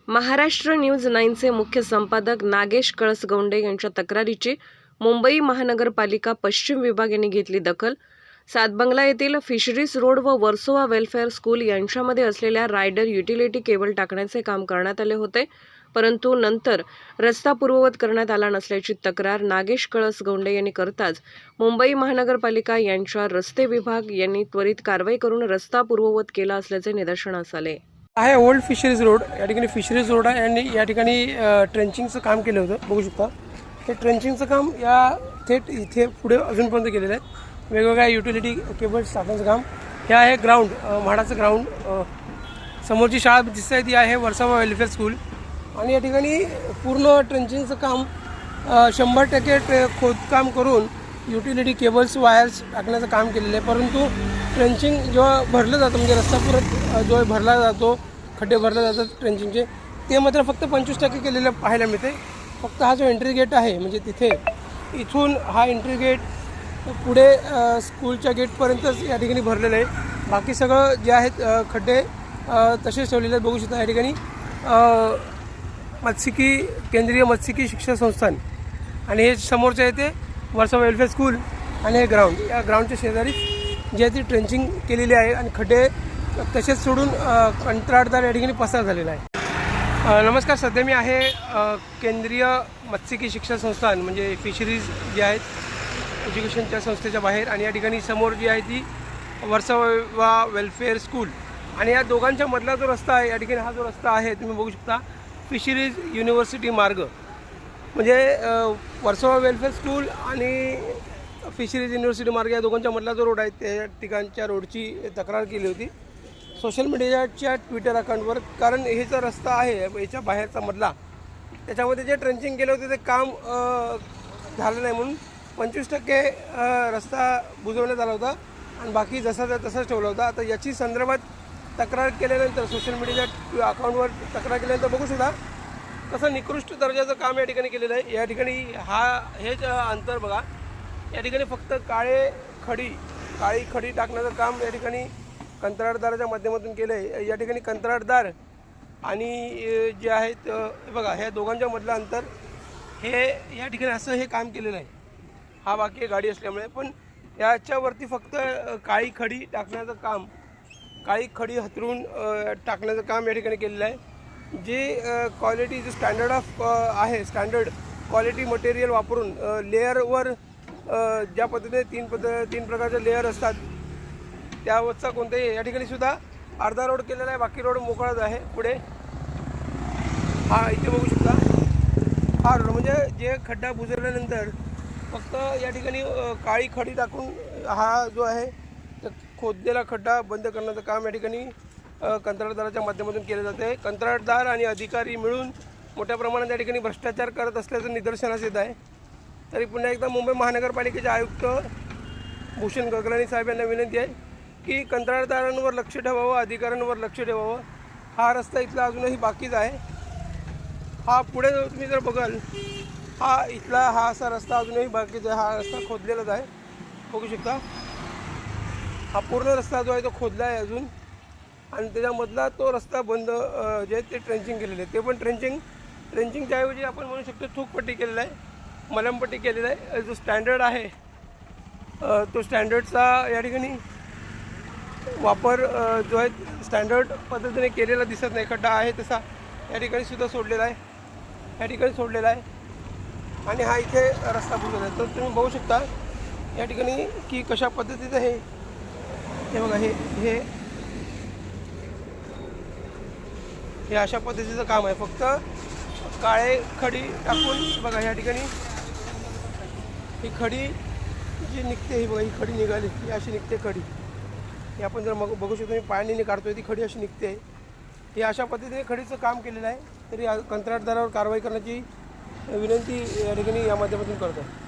Maharashtra news 9चे मुख्य संपादक नागेश कळसगौंडे यांच्या तक्रारीची मुंबई महानगरपालिका पश्चिम विभाग यांनी घेतली दखल। सातबंगला येथील फिशरीज रोड व वर्सोवा वेलफेअर स्कूल यांच्यामध्ये असलेल्या रायडर युटिलिटी केबल टाकण्याचे काम करण्यात आले होते, परंतु नंतर रस्ता पूर्ववत करण्यात आला नसल्याची तक्रार नागेश कळसगौंडे यांनी करताच मुंबई महानगरपालिका यांच्या रस्ते विभाग यांनी त्वरित कारवाई करून रस्ता पूर्ववत केला असल्याचे निदर्शनास आले आहे। ओल्ड फिशरीज रोड या ठिकाणी फिशरीज रोड आहे आणि या ठिकाणी ट्रेंचिंगचं काम केलं होतं, बघू शकता। हे ट्रेंचिंगचं काम या थेट इथे पुढे अजूनपर्यंत केलेलं आहे। वेगवेगळ्या युटिलिटी केबल्स टाकण्याचं काम। हे आहे ग्राउंड, म्हाडाचं ग्राउंड। समोरची शाळा दिसत आहे ती आहे वर्सोवा वेलफेअर स्कूल आणि या ठिकाणी पूर्ण ट्रेंचिंगचं काम 100% खोदकाम करून युटिलिटी केबल्स वायर्स टाकण्याचं काम केलेलं आहे। परंतु ट्रेंचिंग जेव्हा भरलं जातं म्हणजे रस्ता परत जो भरला जातो, खड्डे भरले जातात ट्रेंचिंगचे, ते मात्र फक्त 25% केलेलं पाहायला मिळते। फक्त हा जो एंट्री गेट आहे म्हणजे तिथे इथून हा एंट्री गेट पुढे स्कूलच्या गेटपर्यंतच या ठिकाणी भरलेलं आहे। बाकी सगळं जे आहेत खड्डे तसेच ठेवलेले आहेत, बघू शकता। या ठिकाणी केंद्रीय मत्स्यिकी शिक्षण संस्थान आणि हे समोरचे आहे ते वर्सोवा वेलफेअर स्कूल आणि हे ग्राउंड। या ग्राउंडच्या शेजारी जी आहे ती ट्रेंचिंग केलेली आहे आणि खड्डे तसेच सोडून कंत्राटदार या ठिकाणी पसार झालेला आहे। नमस्कार, सध्या मी आहे केंद्रीय मत्स्यिकी शिक्षण संस्थान म्हणजे फिशरीज जे आहेत एज्युकेशनच्या संस्थेच्या बाहेर आणि या ठिकाणी समोर जी आहे ती वर्सोवा वेलफेअर स्कूल आणि या दोघांच्या मधला जो रस्ता आहे, या ठिकाणी हा जो रस्ता आहे तुम्ही बघू शकता, फिशरीज युनिव्हर्सिटी मार्ग म्हणजे वर्सोवा वेलफेअर स्कूल आणि फिशरीज युनिव्हर्सिटी मार्ग या दोघांच्या मधला जो रोड आहे त्या ठिकाणच्या रोडची तक्रार केली होती सोशल मीडियाच्या ट्विटर अकाउंटवर। कारण हे जो रस्ता आहे याच्या बाहेरचा मधला, त्याच्यामध्ये जे ट्रेंचिंग केलं होते ते काम झालं नाही म्हणून 25% रस्ता बुजवण्यात आला होता आणि बाकी जसा तसाच ठेवला होता। आता याची संदर्भात तक्रार केल्यानंतर सोशल मीडियाच्या अकाउंटवर तक्रार केल्यानंतर बघू शकता कसं निकृष्ट दर्जाचं काम या ठिकाणी केलेलं आहे। या ठिकाणी हेच अंतर बघा, या ठिकाणी फक्त काळी खडी टाकण्याचं काम या ठिकाणी कंत्राटदाराच्या माध्यमातून केलं आहे। या ठिकाणी कंत्राटदार आणि जे आहेत बघा ह्या दोघांच्या मधलं अंतर हे या ठिकाणी असं हे काम केलेलं आहे। हा बाकी गाडी असल्यामुळे पण याच्यावरती फक्त काळी खडी टाकण्याचं काम, काळी खडी हतरून टाकण्याचं काम या ठिकाणी केलेलं आहे। जे क्वालिटी जो स्टँडर्ड ऑफ आहे, स्टँडर्ड क्वालिटी मटेरियल वापरून लेअरवर ज्या पद्धतीने तीन प्रकारचे लेअर असतात त्यावरचा कोणताही या ठिकाणी सुद्धा अर्धा रोड केलेला आहे, बाकी रोड मोकळाच आहे। पुढे हा इथे बघू शकता हा रोड म्हणजे जे खड्डा बुजवल्यानंतर फक्त या ठिकाणी काळी खडी टाकून हा जो आहे खोदलेला खड्डा बंद करण्याचं काम या ठिकाणी कंत्राटदाराच्या माध्यमातून केले जाते। कंत्राटदार आणि अधिकारी मिळून मोठ्या प्रमाणात या ठिकाणी भ्रष्टाचार करत असल्याचं निदर्शनास येत आहे। तरी पुन्हा एकदा मुंबई महानगरपालिकेचे आयुक्त भूषण गगलानी साहेब यांना विनंती आहे की कंत्राटदारांवर लक्ष ठेवावं, अधिकाऱ्यांवर लक्ष ठेवावं। हा रस्ता इथला अजूनही बाकीच आहे। हा पुढे तुम्ही जर बघाल हा असा रस्ता अजूनही बाकीचा आहे। हा रस्ता खोदलेलाच आहे, बघू शकता। हा पूर्ण रस्ता जो आहे तो खोदला आहे अजून आणि त्याच्यामधला तो रस्ता बंद जे आहे ते ट्रेंचिंग केलेलं आहे। ते पण ट्रेंचिंगच्या ऐवजी आपण म्हणू शकतो थूकपट्टी केलेला आहे, मलमपट्टी केलेला आहे। जो स्टँडर्ड आहे तो स्टँडर्डचा या ठिकाणी वापर जो आहे स्टँडर्ड पद्धतीने केलेला दिसत नाही। खड्डा आहे तसा या ठिकाणी सुद्धा सोडलेला आहे, या ठिकाणी सोडलेला आहे आणि हा इथे रस्ता बुजवला आहे। तर तुम्ही बघू शकता या ठिकाणी की कशा पद्धतीचं हे बघा, हे अशा पद्धतीचं काम आहे। फक्त काळे खडी टाकून बघा या ठिकाणी ही खडी जी निघते, ही बघा ही खडी निघाली, ही अशी निघते खडी। हे आपण जर मग बघू शकतो, मी पाण्याने काढतोय ती खडी अशी निघते। हे अशा पद्धतीने खडीचं काम केलेलं आहे। तरी कंत्राटदारावर कारवाई करण्याची विनंती या ठिकाणी या माध्यमातून करतो।